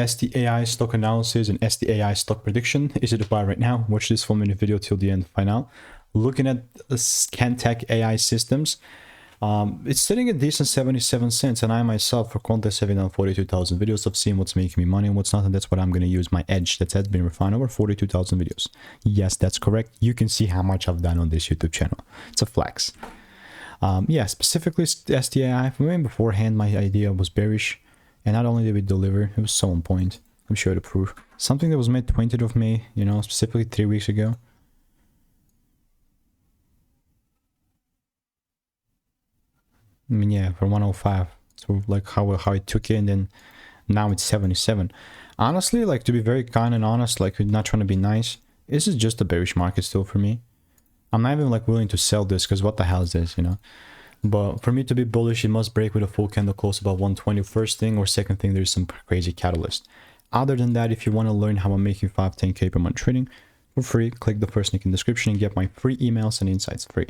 STAI stock analysis and STAI stock prediction. Is it a buy right now? Watch this 4-minute video till the end to find out. Looking at ScanTech AI Systems, it's sitting at decent 77 cents, and I myself, for context, having done 42,000 videos of seeing what's making me money and what's not, and that's what I'm going to use my edge that has been refined over 42,000 videos. Yes, that's correct. You can see how much I've done on this YouTube channel. It's a flex. Yeah, specifically STAI, for me beforehand, my idea was bearish, and not only did we deliver, it was so on point. I'm sure to prove. Something that was made 20th of May, you know, specifically 3 weeks ago. I mean, yeah, for 105. So like how it took it, and then now it's 77. Honestly, like, to be very kind and honest, like, not trying to be nice, this is just a bearish market still for me. I'm not even like willing to sell this, because what the hell is this, you know? But for me to be bullish, it must break with a full candle close about 120 first thing, or second thing, there's some crazy catalyst. Other than that, if you want to learn how I'm making 5-10K per month trading for free, click the first link in the description and get my free emails and insights free.